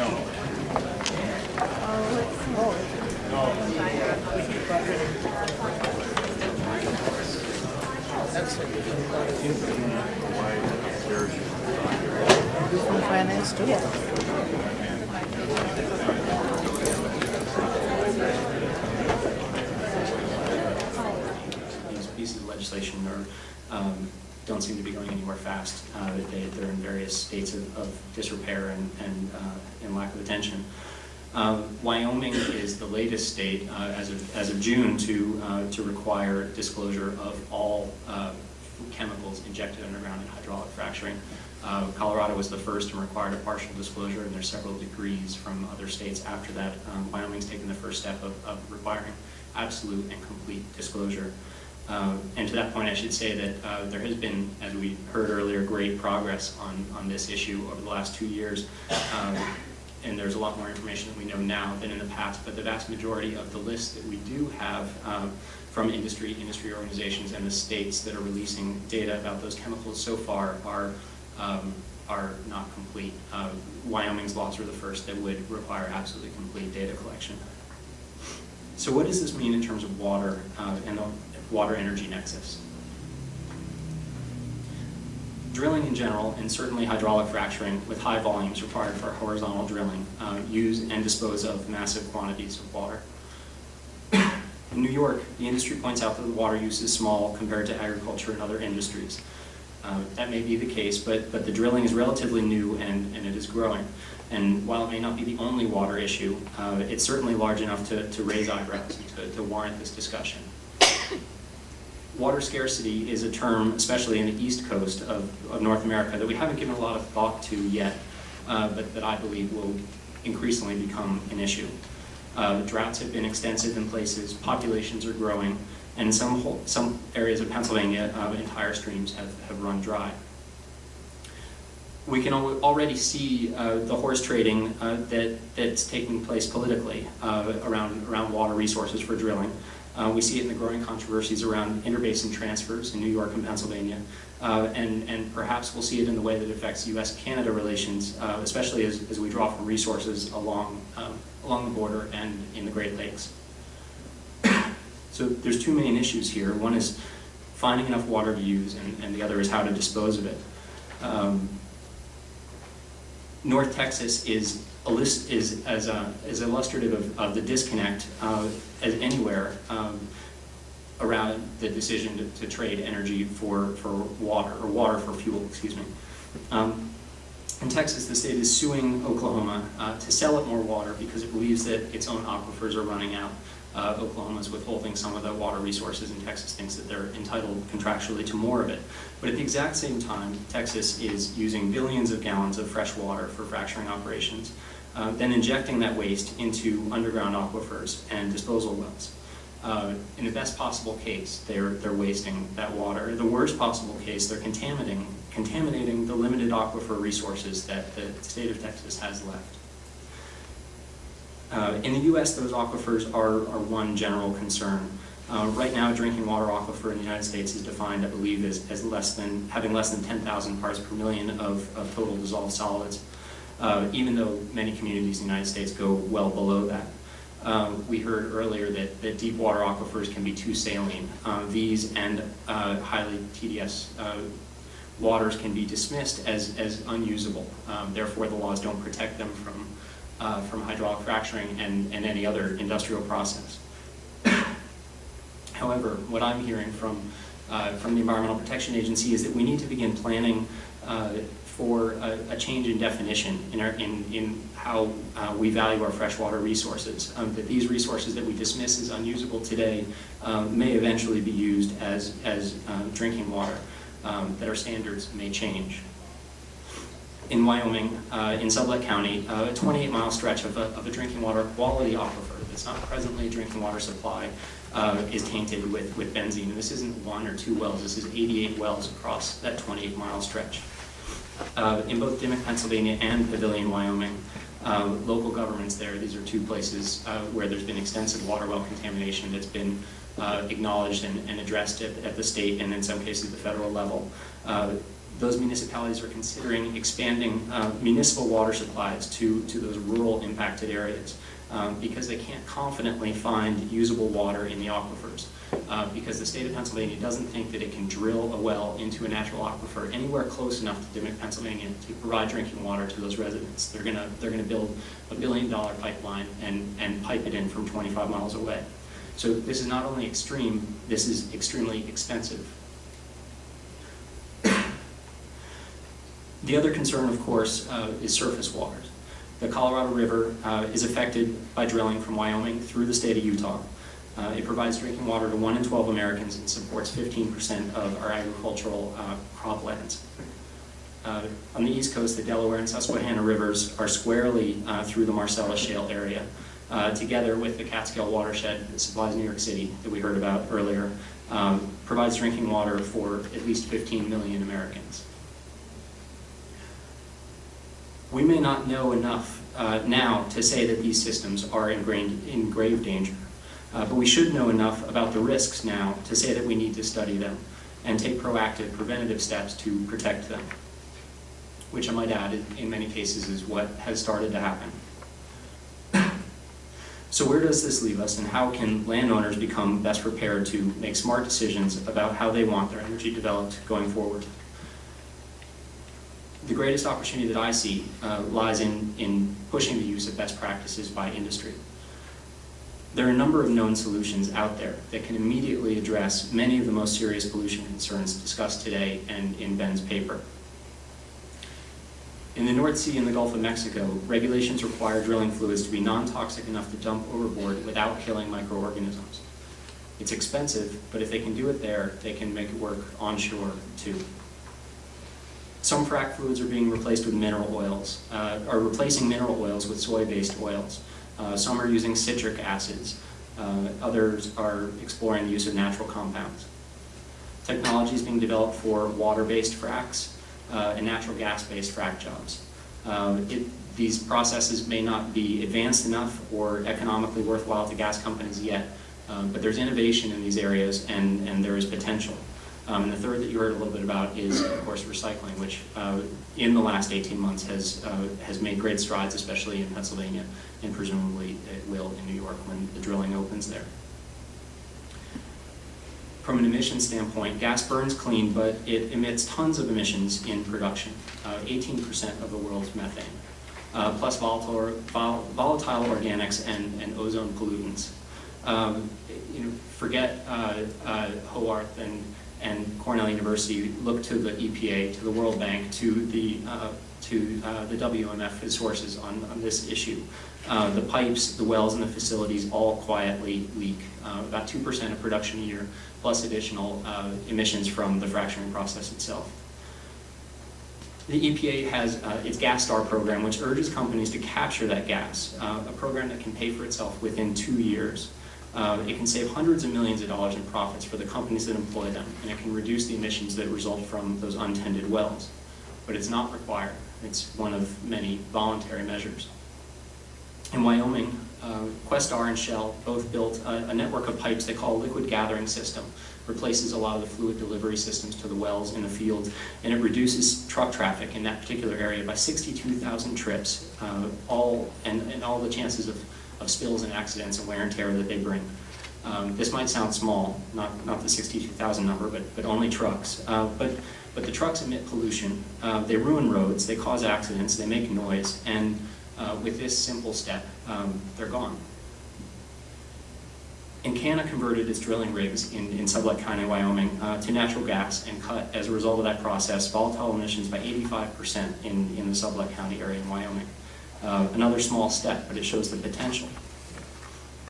From finance too. These pieces of legislation don't seem to be going anywhere fast. They're in various states of disrepair and lack of attention. Wyoming is the latest state as of June to require disclosure of all chemicals injected underground in hydraulic fracturing. Colorado was the first and required a partial disclosure, and there's several degrees from other states after that. Wyoming's taken the first step of requiring absolute and complete disclosure. And to that point, I should say that there has been, as we heard earlier, great progress on this issue over the last 2 years. And there's a lot more information that we know now than in the past, but the vast majority of the list that we do have from industry organizations and the states that are releasing data about those chemicals so far are not complete. Wyoming's laws were the first that would require absolutely complete data collection. So what does this mean in terms of water and the water energy nexus? Drilling in general, and certainly hydraulic fracturing with high volumes required for horizontal drilling, use and dispose of massive quantities of water. In New York, the industry points out that the water use is small compared to agriculture and other industries. That may be the case, but the drilling is relatively new and it is growing. And while it may not be the only water issue, it's certainly large enough to raise eyebrows and to warrant this discussion. Water scarcity is a term, especially in the east coast of North America, that we haven't given a lot of thought to yet, but that I believe will increasingly become an issue. Droughts have been extensive in places, populations are growing, and in some areas of Pennsylvania, entire streams have run dry. We can already see the horse trading that's taking place politically around water resources for drilling. We see it in the growing controversies around interbasin transfers in New York and Pennsylvania, and perhaps we'll see it in the way that it affects U.S.-Canada relations, especially as we draw from resources along the border and in the Great Lakes. So there's two main issues here. One is finding enough water to use, and the other is how to dispose of it. North Texas is as illustrative of the disconnect as anywhere around the decision to trade energy for water, or water for fuel, excuse me. In Texas, the state is suing Oklahoma to sell it more water because it believes that its own aquifers are running out. Oklahoma's withholding some of the water resources, and Texas thinks that they're entitled contractually to more of it. But at the exact same time, Texas is using billions of gallons of fresh water for fracturing operations, then injecting that waste into underground aquifers and disposal wells. In the best possible case, they're wasting that water. In the worst possible case, they're contaminating the limited aquifer resources that the state of Texas has left. In the U.S., those aquifers are one general concern. Right now, drinking water aquifer in the United States is defined, I believe, as having less than 10,000 parts per million of total dissolved solids, even though many communities in the United States go well below that. We heard earlier that deep water aquifers can be too saline. These and highly TDS waters can be dismissed as unusable. Therefore, the laws don't protect them from hydraulic fracturing and any other industrial process. However, what I'm hearing from the Environmental Protection Agency is that we need to begin planning for a change in definition in how we value our freshwater resources. That these resources that we dismiss as unusable today may eventually be used as drinking water, that our standards may change. In Wyoming, in Sublette County, a 28-mile stretch of a drinking water quality aquifer that's not presently a drinking water supply is tainted with benzene. And this isn't 1 or 2 wells, this is 88 wells across that 28-mile stretch. In both Dimmock, Pennsylvania and Pavilion, Wyoming, local governments there, these are two places where there's been extensive water well contamination that's been acknowledged and addressed at the state and in some cases the federal level. those municipalities are considering expanding municipal water supplies to those rural impacted areas because they can't confidently find usable water in the aquifers. Because the state of Pennsylvania doesn't think that it can drill a well into a natural aquifer anywhere close enough to Pennsylvania to provide drinking water to those residents. They're gonna build a $1 billion pipeline and pipe it in from 25 miles away. So this is not only extreme, this is extremely expensive. The other concern, of course, is surface waters. The Colorado River is affected by drilling from Wyoming through the state of Utah. It provides drinking water to 1 in 12 Americans and supports 15% of our agricultural croplands. On the East Coast, the Delaware and Susquehanna rivers are squarely through the Marcellus Shale area, together with the Catskill watershed that supplies New York City that we heard about earlier, provides drinking water for at least 15 million Americans. We may not know enough now to say that these systems are in grave danger. But we should know enough about the risks now to say that we need to study them and take proactive preventative steps to protect them, which I might add in many cases is what has started to happen. So where does this leave us, and how can landowners become best prepared to make smart decisions about how they want their energy developed going forward? The greatest opportunity that I see lies in pushing the use of best practices by industry. There are a number of known solutions out there that can immediately address many of the most serious pollution concerns discussed today and in Ben's paper. In the North Sea and the Gulf of Mexico, regulations require drilling fluids to be non-toxic enough to dump overboard without killing microorganisms. It's expensive, but if they can do it there, they can make it work onshore too. Some frac fluids are being replaced with mineral oils, are replacing mineral oils with soy-based oils. Some are using citric acids. Others are exploring the use of natural compounds. Technology is being developed for water-based fracs and natural gas-based frac jobs. These processes may not be advanced enough or economically worthwhile to gas companies yet, but there's innovation in these areas and there is potential. And the third that you heard a little bit about is, of course, recycling, which in the last 18 months has made great strides, especially in Pennsylvania, and presumably it will in New York when the drilling opens there. From an emissions standpoint, gas burns clean, but it emits tons of emissions in production, 18% of the world's methane, plus volatile organics and ozone pollutants. Forget Howarth and Cornell University. Look to the EPA, to the World Bank, to the WMF as sources on this issue. The pipes, the wells, and the facilities all quietly leak. About 2% of production a year, plus additional emissions from the fracturing process itself. The EPA has its Gas Star program, which urges companies to capture that gas, a program that can pay for itself within 2 years. It can save hundreds of millions of dollars in profits for the companies that employ them, and it can reduce the emissions that result from those untended wells. But it's not required. It's one of many voluntary measures. In Wyoming, Questar and Shale both built a network of pipes they call a liquid gathering system. Replaces a lot of the fluid delivery systems to the wells in the field, and it reduces truck traffic in that particular area by 62,000 trips, and all the chances of spills and accidents and wear and tear that they bring. This might sound small, not the 62,000 number, but only trucks. But the trucks emit pollution, they ruin roads, they cause accidents, they make noise, and with this simple step, they're gone. Encana converted its drilling rigs in Sublette County, Wyoming, to natural gas and cut, as a result of that process, volatile emissions by 85% in the Sublette County area in Wyoming. Another small step, but it shows the potential.